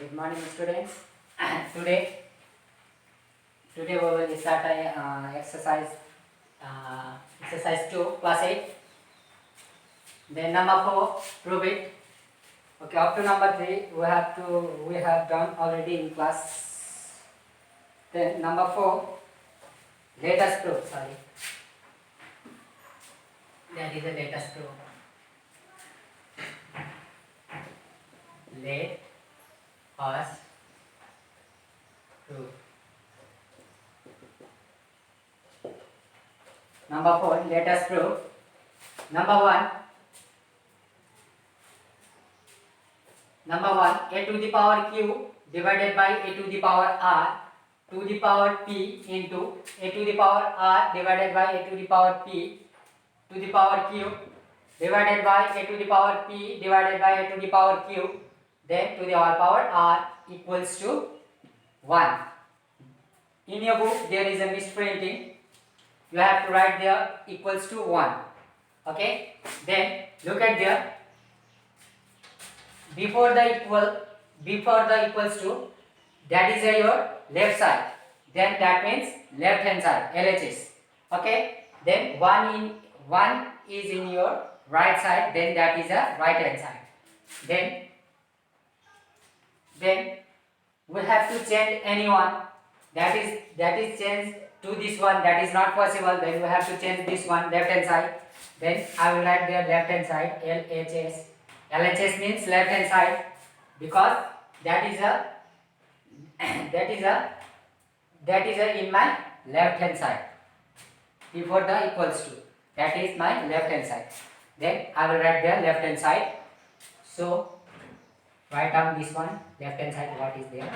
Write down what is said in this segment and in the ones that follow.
Good morning, students. today, today we will start exercise 2, class 8. Then number 4, prove it. Okay, up to number 3, we have done already in class. Then number 4, let us prove. Sorry, that is the let us prove. Let us prove. Number 4, let us prove. Number 1, a to the power q divided by a to the power r to the power p into a to the power r divided by a to the power p to the power q divided by a to the power p divided by a to the power q, then to the whole power r equals to 1. In your book there is a misprinting. You have to write there equals to 1. Okay, then look at there. Before the equals to, that is your left side, then that means left hand side, LHS. Okay, then 1 is in your right side, then that is a right hand side. Then we have to change anyone, that is changed to this one, that is not possible, then we have to change this one, left hand side. Then I will write there left hand side, LHS. LHS means left hand side, because that is a in my left hand side. Before the equals to, that is my left hand side. Then I will write there left hand side. So write down this one, left hand side, what is there?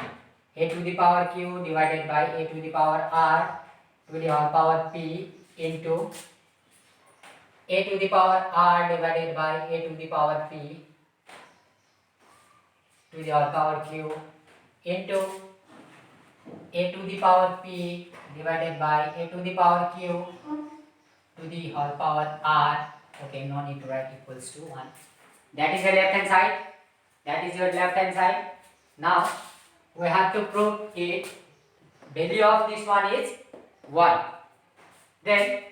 A to the power q divided by a to the power r to the whole power p into a to the power r divided by a to the power p to the whole power q into a to the power p divided by a to the power q to the whole power r. Okay, no need to write equals to 1. That is your left hand side. That is your left hand side. Now we have to prove it. Value of this one is 1. Then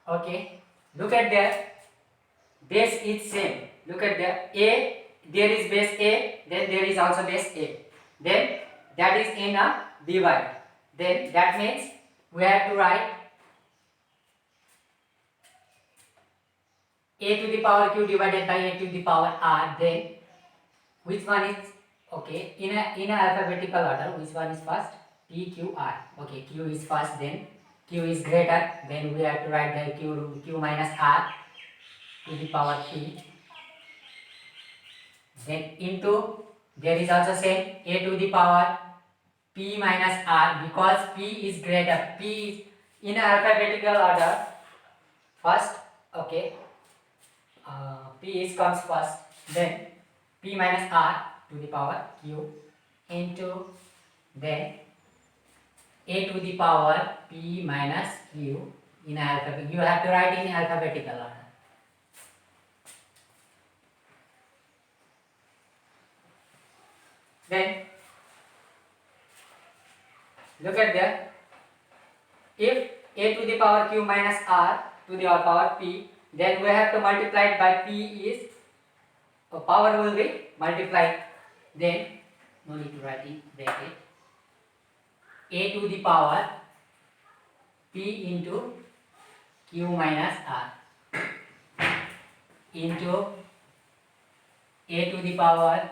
okay, look at there. Base is same. Look at there. A, there is base A, then there is also base A. Then that is in a divide. Then that means we have to write a to the power q divided by a to the power r. Then which one is okay in a alphabetical order? Which one is first? P, Q, R. Okay, Q is first, then Q is greater. Then we have to write the Q minus R to the power P. Then into, there is also same, a to the power p minus r, because p is greater. P is in alphabetical order first. Okay, p is comes first, then p minus r to the power q into then a to the power p minus q in alphabet. You have to write in alphabetical order. Then look at there. If a to the power q minus r to the power p, then we have to multiply it by p is power will be multiplied. Then no need to write in bracket. A to the power p into q minus r into a to the power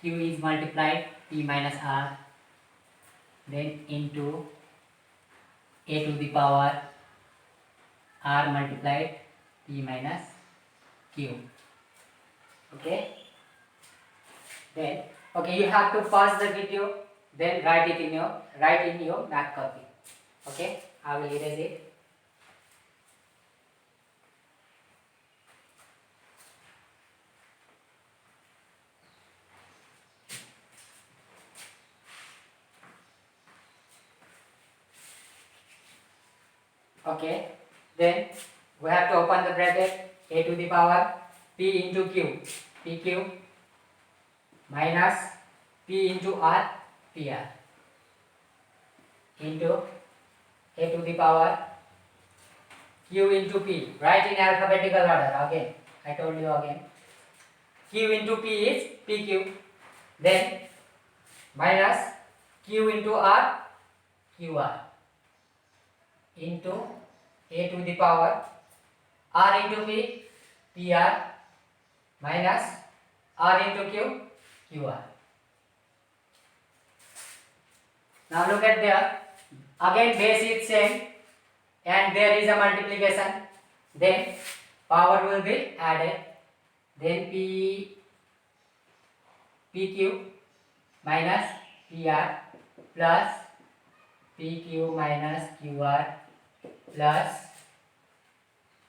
q is multiplied p minus r, then into a to the power r multiplied p minus q. Okay, then okay, you have to pause the video, then write in your math copy. Okay, I will erase it. Okay, then we have to open the bracket, a to the power p into q, pq minus p into r, pr into a to the power q into p. Write in alphabetical order again. I told you again. Q into p is pq. Then minus q into r, qr into a to the power r into p, pr minus r into q, qr. Now look at there. Again base is same and there is a multiplication. Then power will be added. Then pq minus pr plus pq minus qr plus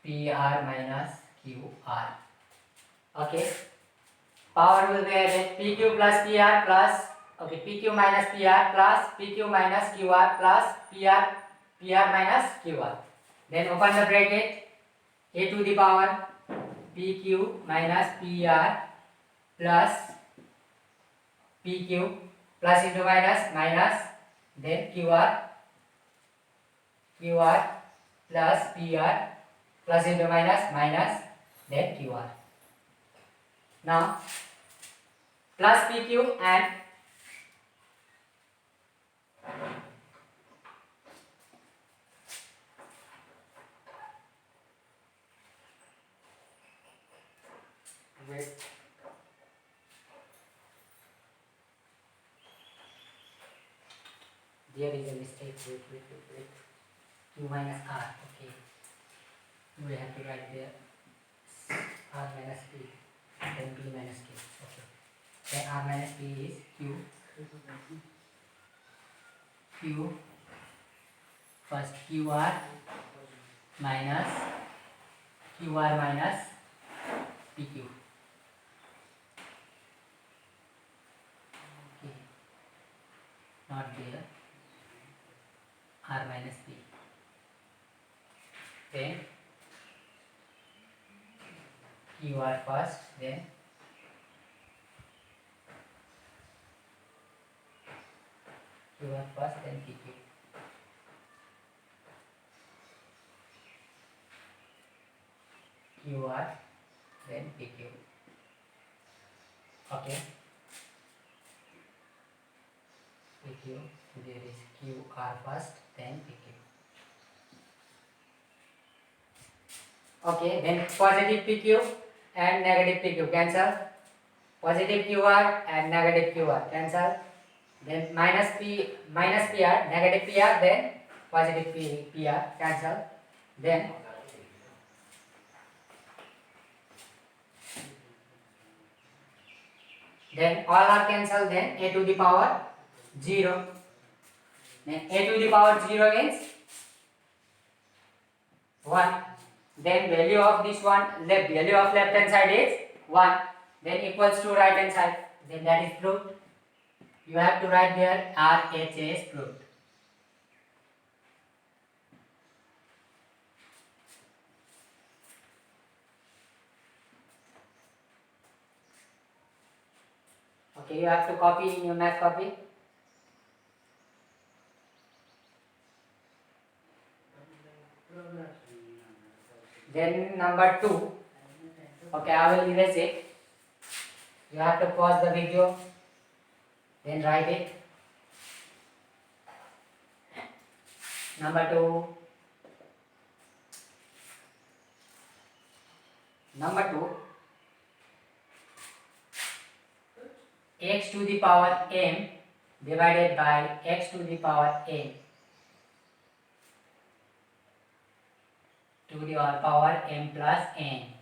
pr minus qr. Okay. Power will be added. pq plus pr plus pq minus pr plus pq minus qr plus pr minus qr. Then open the bracket, a to the power pq minus pr plus pq plus into minus then qr plus pr plus into minus then qr. Now plus pq and wait. There is a mistake. Wait. Q minus r. Okay. We have to write there r minus p. Then p minus q. Okay. Then r minus p is q. First qr minus pq. Okay. Not there. R minus p. Then qr first, then qr first, then pq. qr, then pq. Okay. pq, there is qr first, then pq. Okay, then positive pq and negative pq cancel. Positive qr and negative qr cancel. Then minus pr, negative pr, then positive pr cancel. Then all are cancelled. Then a to the power 0. Then a to the power 0 means 1. Then value of this one, value of left hand side is 1. Then equals to right hand side. Then that is proved. You have to write there RHS proved. Okay, you have to copy in your math copy. Then number 2. Okay, I will erase it. You have to pause the video. Then write it. Number 2. X to the power m divided by x to the power n to the power m plus n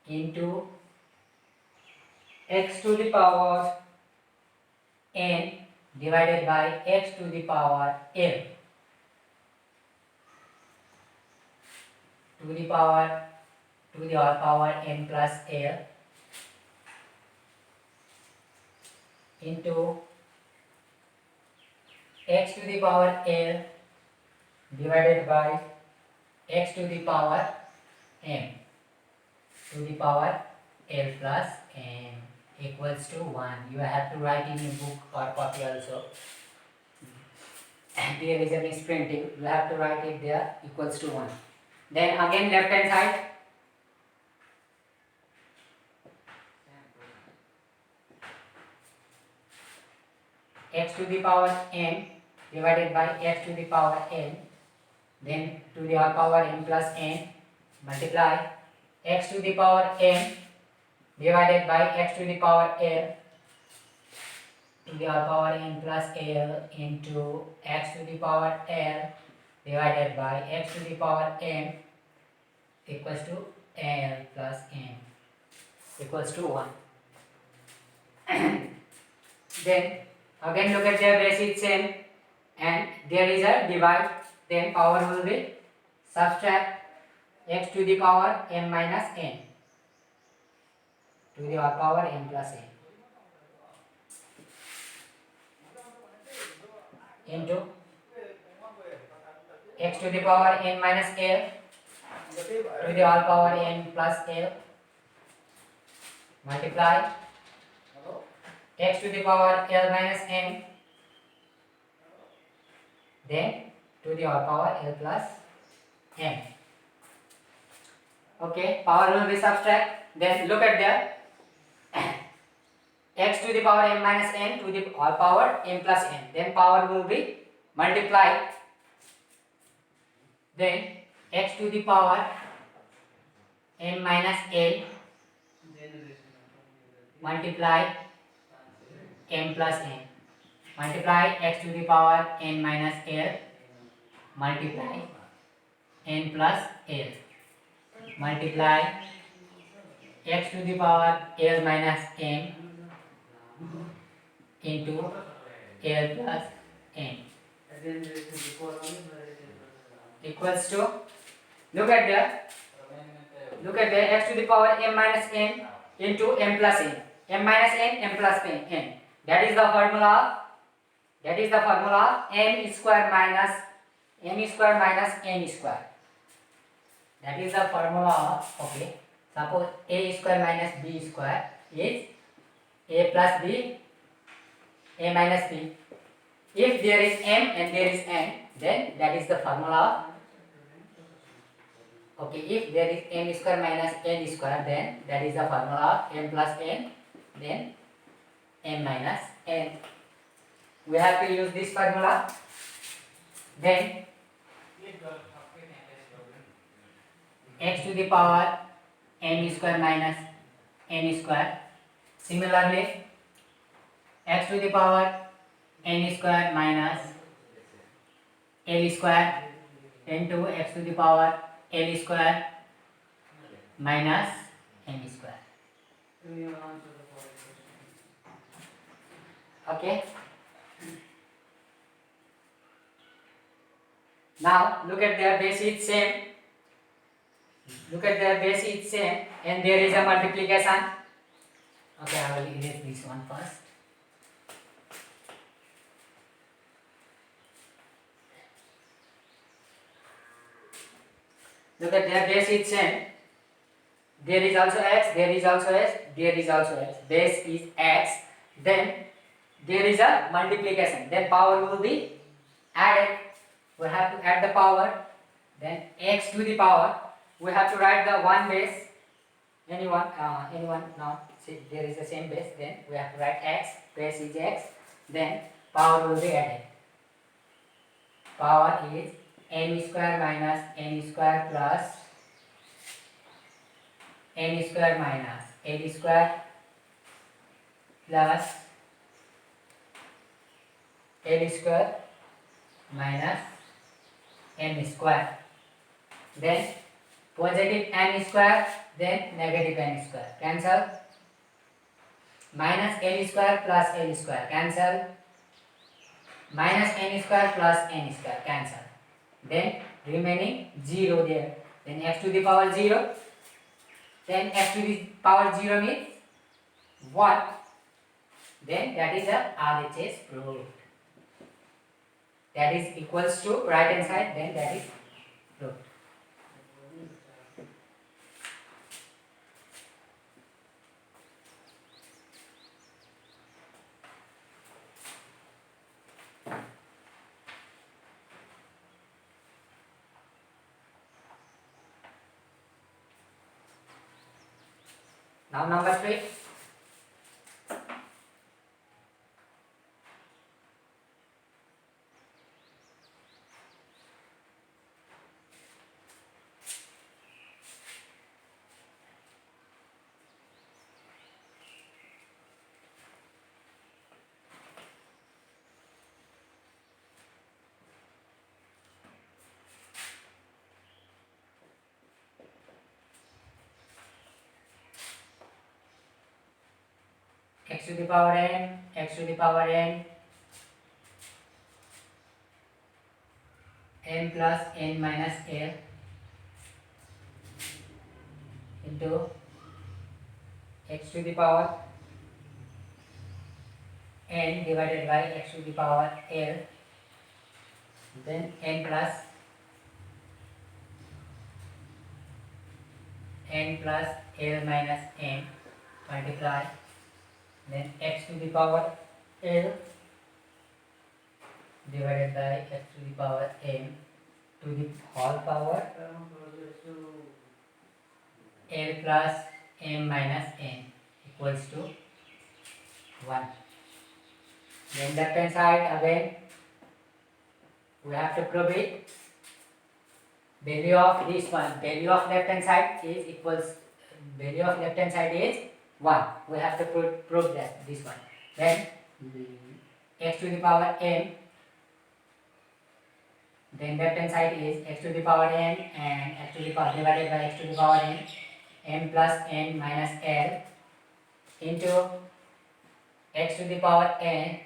into x to the power n divided by x to the power l to the power n plus l into x to the power l divided by x to the power m to the power l plus m equals to 1. You have to write in your book or copy also. And there is a misprinting. You have to write it there equals to 1. Then again left hand side. X to the power m divided by x to the power n, then to the power m plus n, multiply x to the power m divided by x to the power l to the power n plus l into x to the power l divided by x to the power m equals to l plus m equals to 1. Then again look at their base is same and there is a divide, then power will be subtract x to the power m minus n to the power n plus n into x to the power n minus l to the all power n plus l multiply x to the power l minus n then to the all power l plus m. Okay, power will be subtract, then look at the x to the power m minus n to the all power m plus n, then power will be multiplied, then x to the power m minus n multiply m plus n, multiply x to the power n minus l multiply n plus l, multiply x to the power l minus n into l plus n equals to, look at the x to the power m minus n into m plus n, m minus n, m plus n, that is the formula m square minus n square, that is the formula. Okay, suppose a square minus b square is a plus b, a minus b. If there is m and there is n, then that is the formula. Okay, if there is m square minus n square, then that is the formula m plus n, then m minus n. We have to use this formula. Then x to the power m square minus n square. Similarly, x to the power n square minus l square into x to the power l square minus n square. Okay. Now look at their base is same. And there is a multiplication. Okay, I will erase this one first. Look at their base is same. There is also x, there is also x, there is also x. Base is x. Then there is a multiplication. Then power will be added. We have to add the power. Then x to the power. We have to write the one base. Anyone now. See, there is the same base. Then we have to write x. Base is x. Then power will be added. Power is n square minus n square plus n square minus n square plus n square minus n square. Then positive n square, then negative n square. Cancel. Minus n square plus n square. Cancel. Minus n square plus n square. Cancel. Then remaining 0 there. Then x to the power 0. Then x to the power 0 means 1. Then that is a RHS proved. That is equals to right hand side. Then that is proved. Now number 3. X to the power n, x to the power n, n plus n minus l into x to the power n divided by x to the power l, then n plus l minus n multiply, then x to the power l divided by x to the power m to the whole power l plus m minus n equals to 1. Then left hand side again we have to prove it. Value of this one, value of left hand side is equals, value of left hand side is 1. We have to prove that this one. Then x to the power m, then left hand side is x to the power n and x to the power divided by x to the power n, m plus n minus l into x to the power n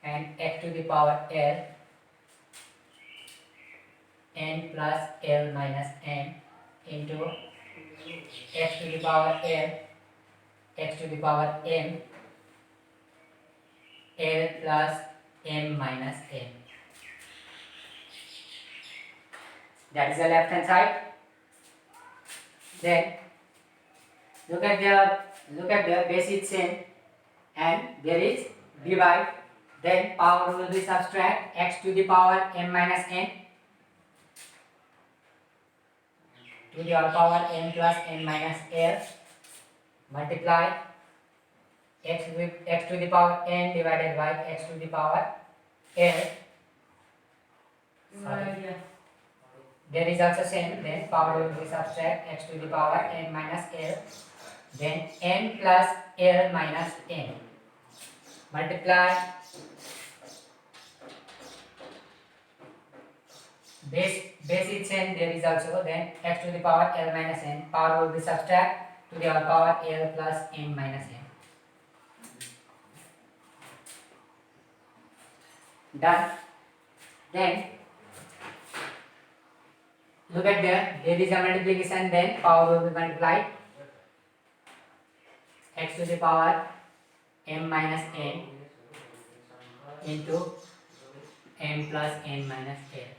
and x to the power l, n plus l minus n into x to the power l, x to the power m, l plus m minus n. That is the left hand side. Then look at the base is same and there is divide. Then power will be subtract, x to the power m minus n to the power n plus n minus l multiply x to the power n divided by x to the power l. Sorry. There is also same, then power will be subtract x to the power n minus l, then n plus l minus n multiply base is same, there is also, then x to the power l minus n, power will be subtract to the power l plus n minus n. Done. Then look at there is a multiplication, then power will be multiplied, x to the power m minus n into m plus n minus l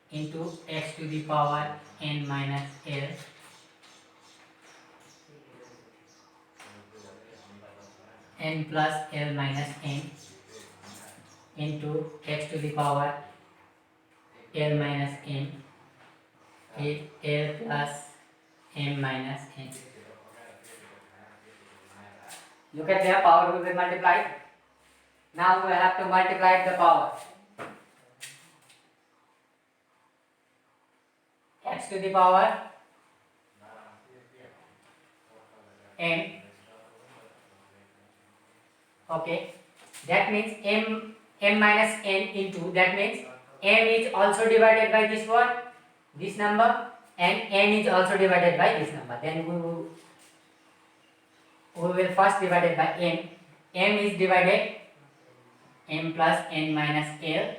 into x to the power n minus l n plus l minus n into x to the power l minus n is l plus m minus n. Look at their power will be multiplied. Now we have to multiply the power. X to the power m. Okay, that means m minus n into, that means m is also divided by this one, this number, and n is also divided by this number. Then we will first divided by m. M is divided m plus n minus l,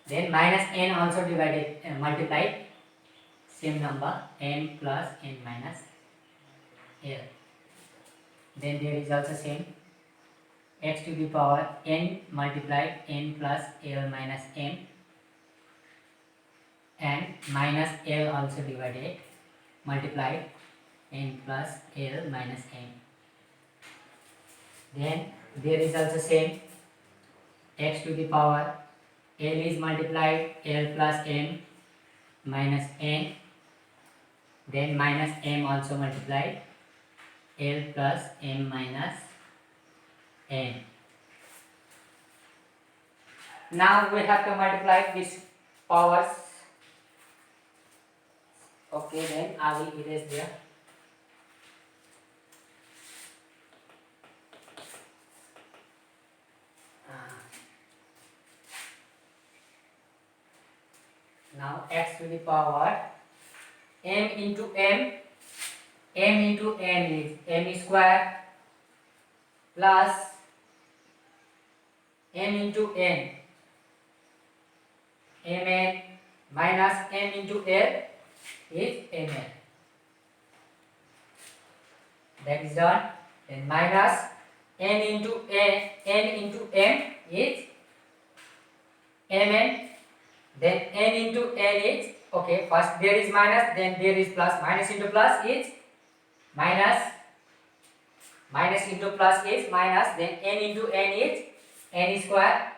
then minus n also divided multiplied, same number n plus n minus l. Then there is also same, x to the power n multiplied n plus l minus m, and minus l also divided multiplied n plus l minus m. Then there is also same, x to the power l is multiplied l plus m minus n, then minus m also multiplied L plus m minus n. Now we have to multiply these powers. Okay, then I will erase there. Now x to the power m into m into n is m square plus m into n mn minus m into l is mn. That is done. Then minus n into m is mn. Then n into n is, okay, first there is minus, then there is plus. Minus into plus is minus. Minus into plus is minus. Then n into n is n square.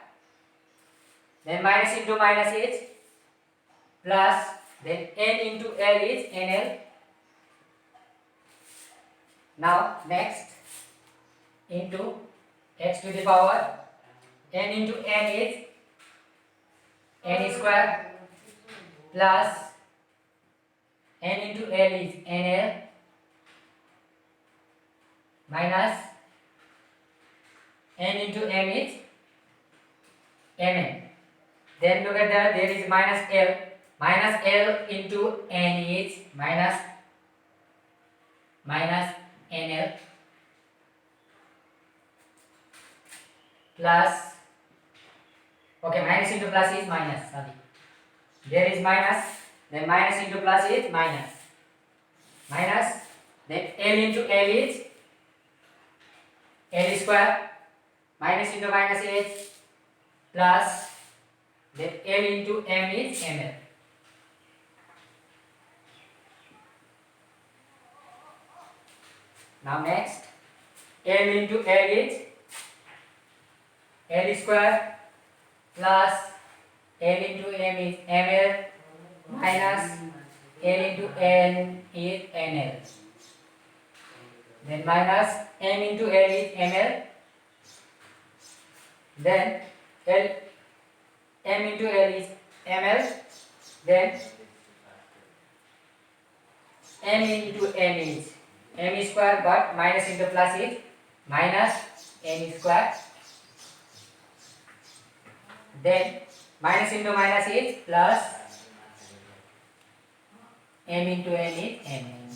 Then minus into minus is plus. Then n into l is nl. Now next, into x to the power n into n is n square plus n into l is nl minus n into m is mn. Then look at that, there is minus l. Minus l into n is minus nl plus, okay, minus into plus is minus, sorry. There is minus, then minus into plus is minus. Minus, then l into l is l square. Minus into minus is plus, then l into m is ml. Now next, l into l is l square plus l into m is ml minus l into n is nl. Then minus m into l is ml. Then m into l is ml. Then m into n is m square, but minus into plus is minus n square. Then minus into minus is plus, m into n is mn.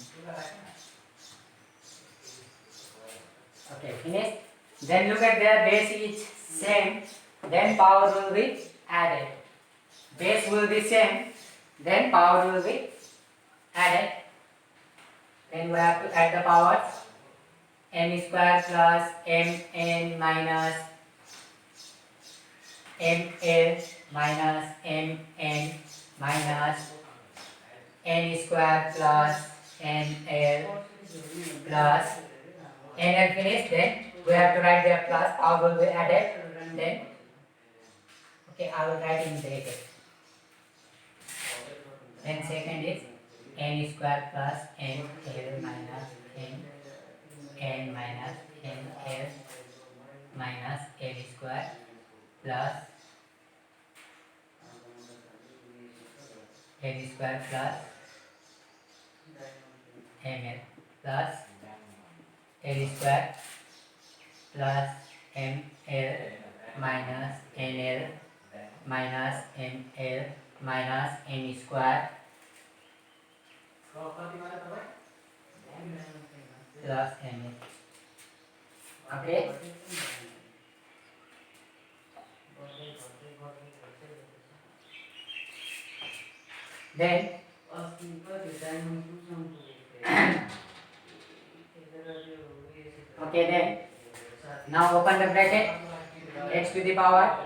Okay, finished. Then look at their base is same, then power will be added. Base will be same, then power will be added. Then we have to add the powers. M square plus mn minus ml minus mn minus n square plus nl plus nl finished. Then we have to write there plus, power will be added. Then, okay, I will write in bracket. Then second is n square plus nl minus n minus nl minus l square plus l square plus ml plus l square plus ml minus nl minus ml minus n square plus ml. Okay. Then okay, then now open the bracket. X to the power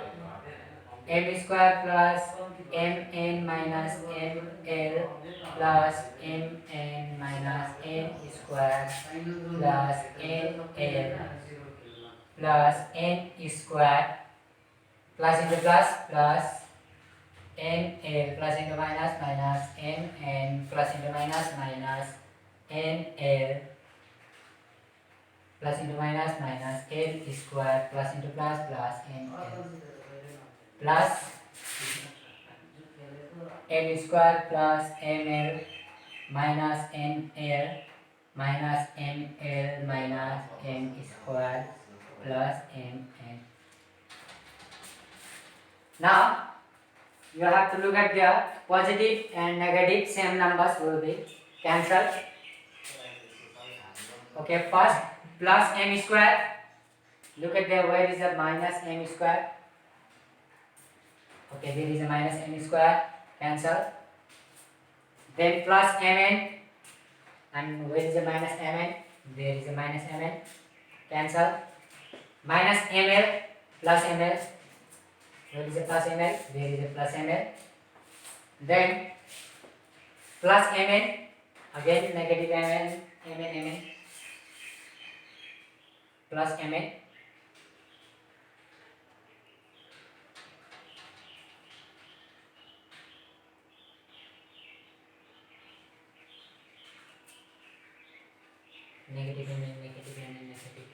m square plus mn minus ml plus mn minus n square plus nl plus n square plus into plus nl plus into minus mn plus into minus nl plus into minus minus L square plus into plus NL plus L square plus ML minus NL minus ML minus M square plus MN. Now you have to look at the positive and negative, same numbers will be cancelled. Okay, first plus M square. Look at there, where is the minus M square? Okay, there is a minus M square, cancel. Then plus Mn, and where is the minus Mn? There is a minus Mn, cancel. Minus Ml plus Ml, where is the plus Ml? There is a plus Ml. Then plus Mn, again negative Mn, plus Mn. Negative Mn, negative Mn, negative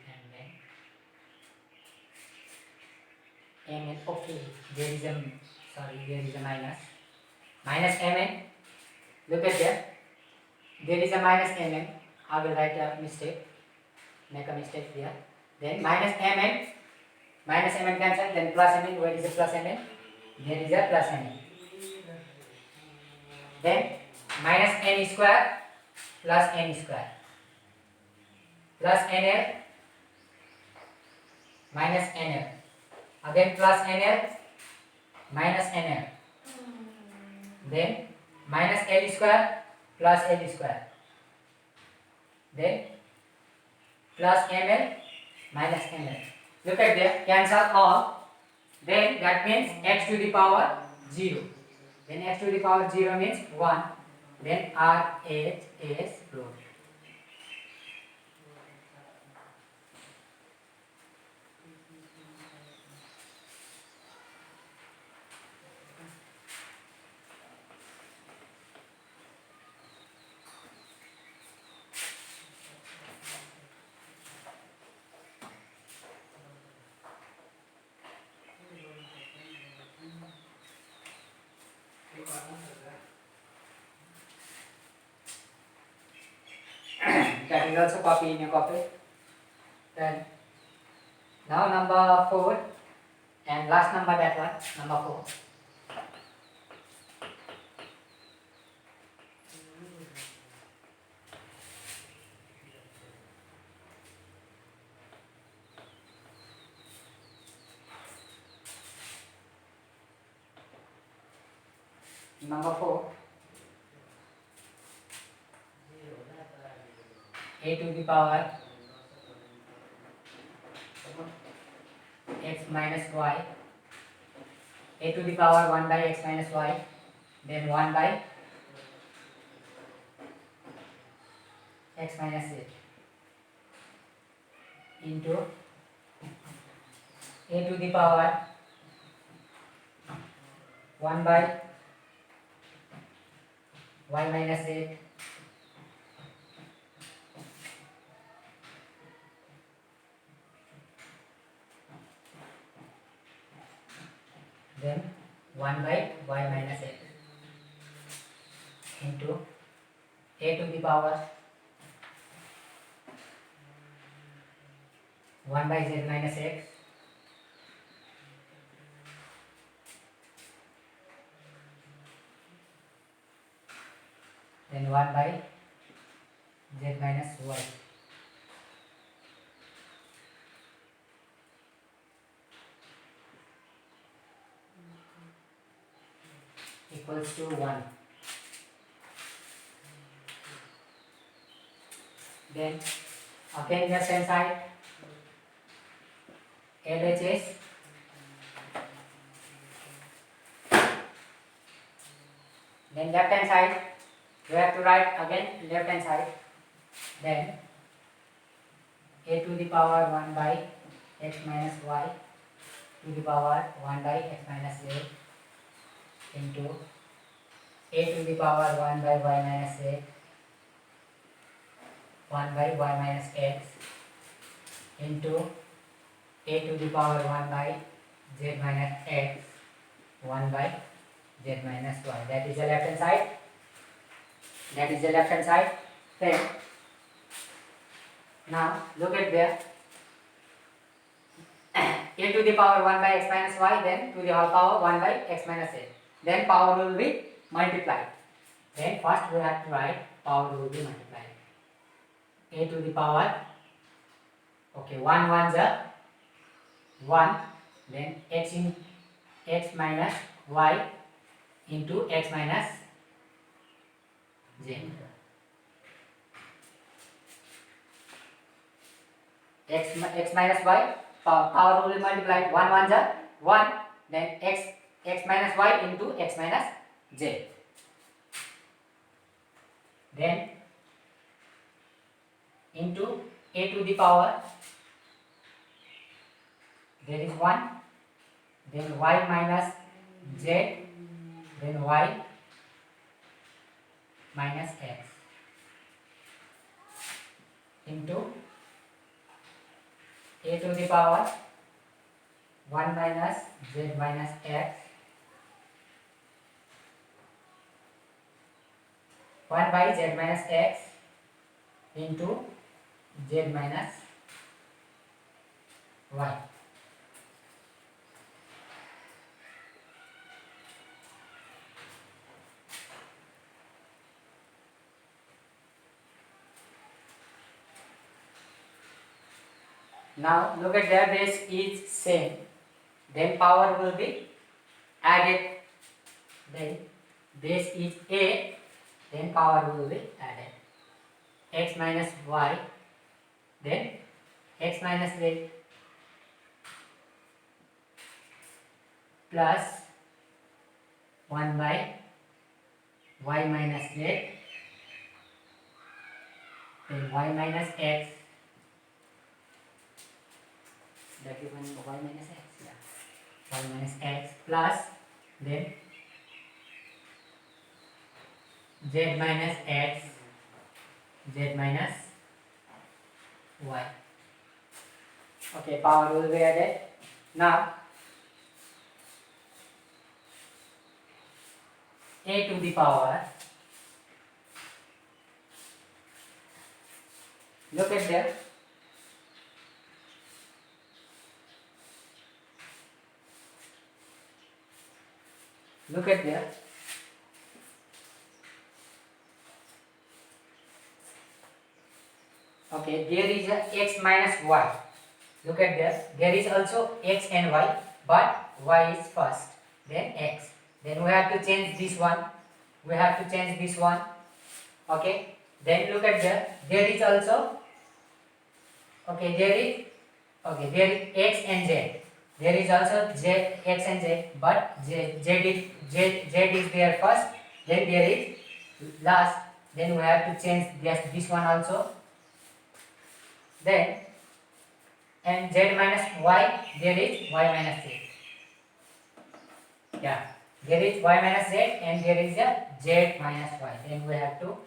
Mn. Okay, there is a, sorry, there is a minus. Minus Mn, look at there. There is a minus Mn. I will write a mistake. Make a mistake here. Then minus Mn. Minus Mn cancel. Then plus Mn. Where is a plus Mn? There is a plus Mn. Then minus N square plus N square. Plus NL minus NL. Again plus NL minus NL. Then minus L square plus L square. Then plus ML minus ML. Look at there, cancel all. Then that means x to the power 0. Then x to the power 0 means 1. Then RH is proved. That is also copy in your copy. Then now number 4 and last number, that one, number 4. Number 4, a to the power x minus y, a to the power 1 by x minus y, then 1 by x minus z into a to the power 1 by y minus z then 1 by y minus x into a to the power 1 by z minus x then 1 by z minus y equals to 1. Then again the same side, LHS then left hand side, you have to write again left hand side, then a to the power 1 by x minus y to the power 1 by x minus z into a to the power 1 by y minus z 1 by y minus x into a to the power 1 by z minus x 1 by z minus y. That is the left hand side. That is the left hand side. Then now look at there. A to the power 1 by x minus y, then to the whole power 1 by x minus a. Then power will be multiplied. Then first we have to write power will be multiplied. A to the power, okay, 1 1 is 1, then x in x minus y into x minus z. X minus y, power will be multiplied. 1 1 is 1, then x minus y into x minus z. Then into a to the power, there is 1, then y minus z, then y minus x into a to the power 1 minus z minus x 1 by z minus x into z minus y. Now look at their base is same, then power will be added. Then base is a, then power will be added. X minus y, then x minus z plus 1 by y minus z, then y minus x, that is y minus x, yeah, y minus x plus then z minus x, z minus y. Okay, power will be added. Now a to the power, look at there, look at there, okay, there is a x minus y. Look at there is also x and y, but y is first, then x. Then we have to change this one. We have to change this one. Okay. Then look at there is also, okay, there is x and z. There is also z, x and z, but z is there first. Then there is last. Then we have to change this one also. Then and z minus y, there is y minus z. Yeah, there is y minus z and there is a z minus y. Then we have to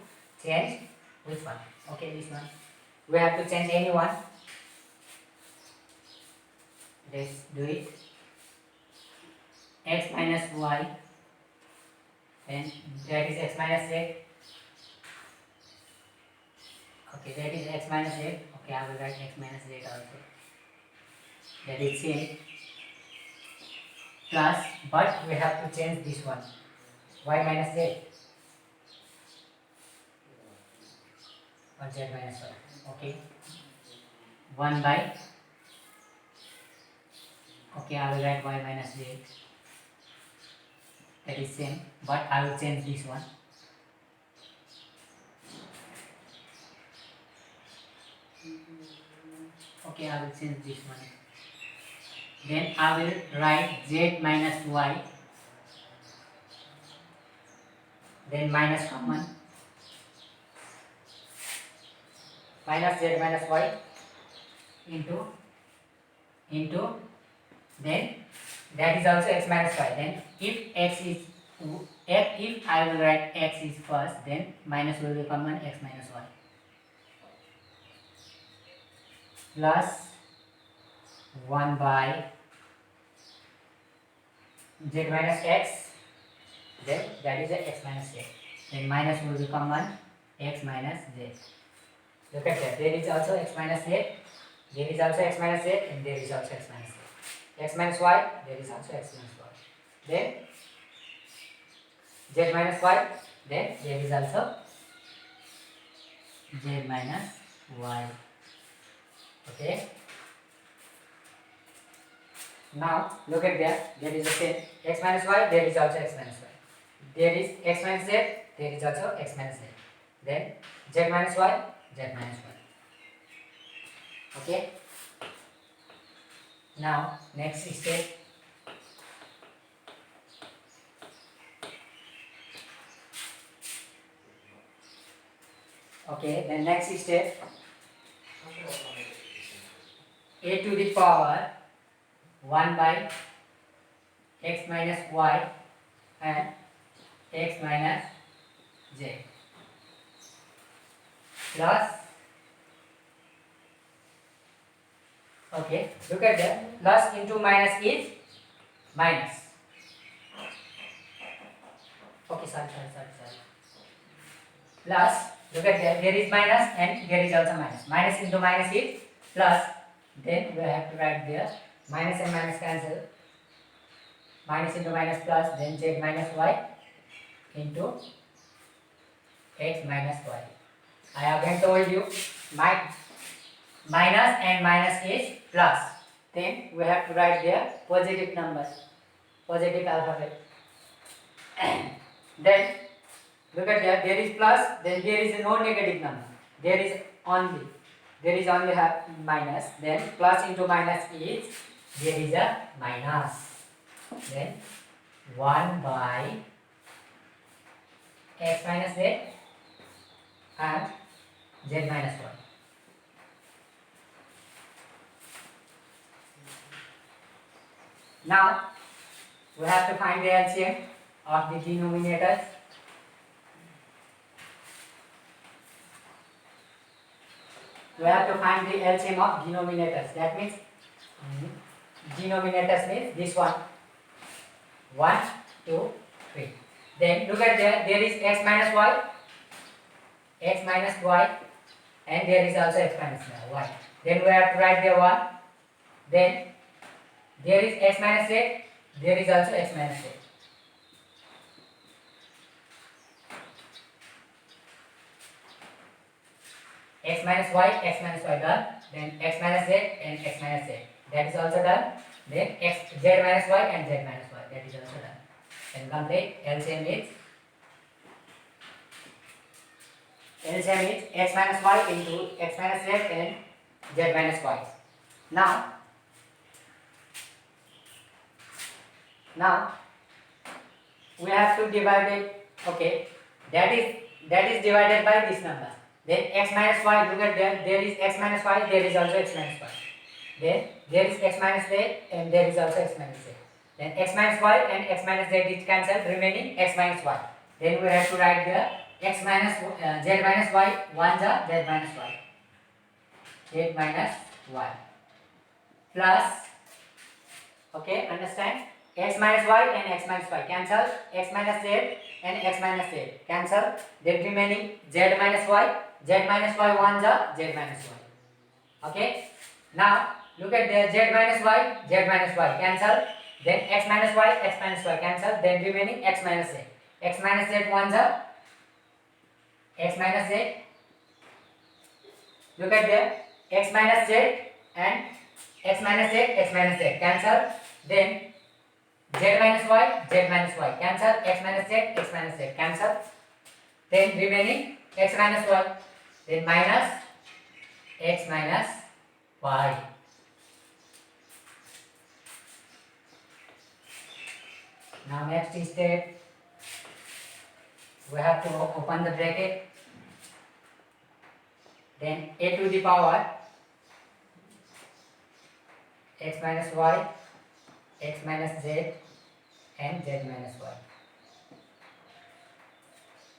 change which one? Okay, this one. We have to change any one. Let's do it. X minus y, then that is x minus z. Okay, that is x minus z. Okay, I will write x minus z also. That is same. Plus, but we have to change this one. Y minus z. Or z minus y. Okay. 1 by. Okay, I will write y minus z. That is same, but I will change this one. Okay, I will change this one. Then I will write z minus y. Then minus common. Minus z minus y into then that is also x minus y. Then if I will write x is first, then minus will be common, x minus y plus 1 by z minus x, then that is a x minus z. Then minus will become 1, x minus z. Look at that. There is also x minus z. There is also x minus z, and there is also x minus z. X minus y. There is also x minus y. Then z minus y. Then there is also z minus y. Okay. Now look at that. There is the same x minus y. There is also x minus y. There is x minus z. There is also x minus z. Then z minus y. Z minus y. Okay. Now next step. Okay. Then next step. A to the power 1 by x minus y and x minus z plus, okay, look at that, plus into minus is minus. Okay, sorry. Plus, look at that, there is minus and there is also minus. Minus into minus is plus. Then we have to write there minus and minus cancel. Minus into minus plus, then z minus y into x minus y. I again told you minus and minus is plus. Then we have to write there positive numbers, positive alphabet. Then look at that, there is plus, then there is no negative number. There is only minus. Then plus into minus is, there is a minus. Then 1 by x minus z and z minus 1. Now we have to find the LCM of the denominators. We have to find the LCM of denominators. That means denominators means this one. 1, 2, 3. Then look at there is x minus y, and there is also x minus y. Then we have to write the 1. Then there is x minus z, there is also x minus z. X minus y done. Then x minus z and x minus z. That is also done. Then z minus y and z minus y. That is also done. And complete LCM is x minus y into x minus z and z minus y. Now we have to divide it. Okay, that is divided by this number. Then x minus y, look at there is x minus y, there is also x minus y. Then there is x minus z and there is also x minus z. Then x minus y and x minus z is cancelled, remaining x minus y. Then we have to write the x minus z minus y, 1 the z minus y. Z minus y plus, okay, understand? X minus y and x minus y cancel, x minus z and x minus z cancel, then remaining z minus y 1 the z minus y. Okay, now look at the z minus y cancel, then x minus y cancel, then remaining x minus z 1 the x minus z. Look at the x minus z and x minus z cancel, then z minus y cancel, x minus z cancel, then remaining x minus y, then minus x minus y. Now next step, we have to open the bracket, then a to the power x minus y, x minus z and z minus y.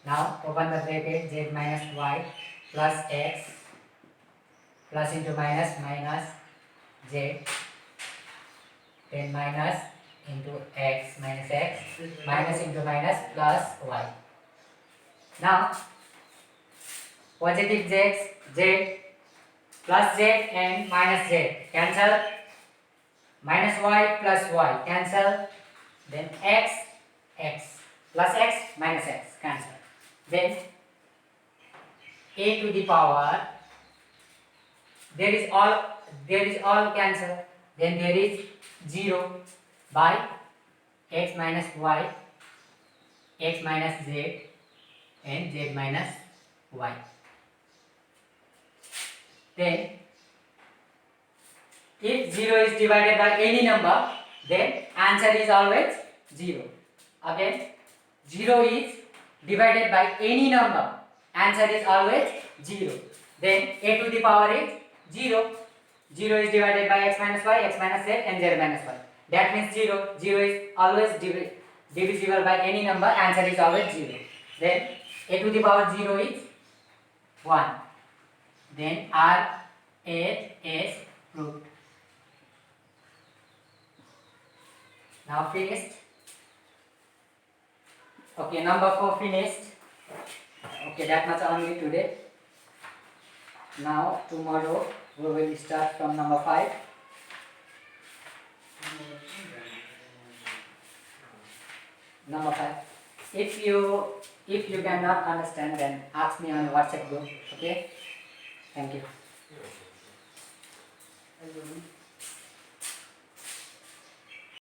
Now open the bracket, z minus y plus x plus into minus z then minus into x minus x, minus into minus plus y. Now positive z plus z and minus z cancel, minus y plus y cancel, then x plus x minus x cancel, then a to the power, there is all cancel, then there is 0 by x minus y, x minus z and z minus y. Then if 0 is divided by any number, then answer is always 0. Again, 0 is divided by any number, answer is always 0. Then a to the power is 0. 0 is divided by x minus y, x minus z and z minus y. That means 0. 0 is always divisible by any number, answer is always 0. Then a to the power 0 is 1. Then R A is proved. Now finished. Okay, number 4 finished. Okay, that much only today. Now tomorrow we will start from number 5. Number 5. If you cannot understand, then ask me on WhatsApp group. Okay. Thank you.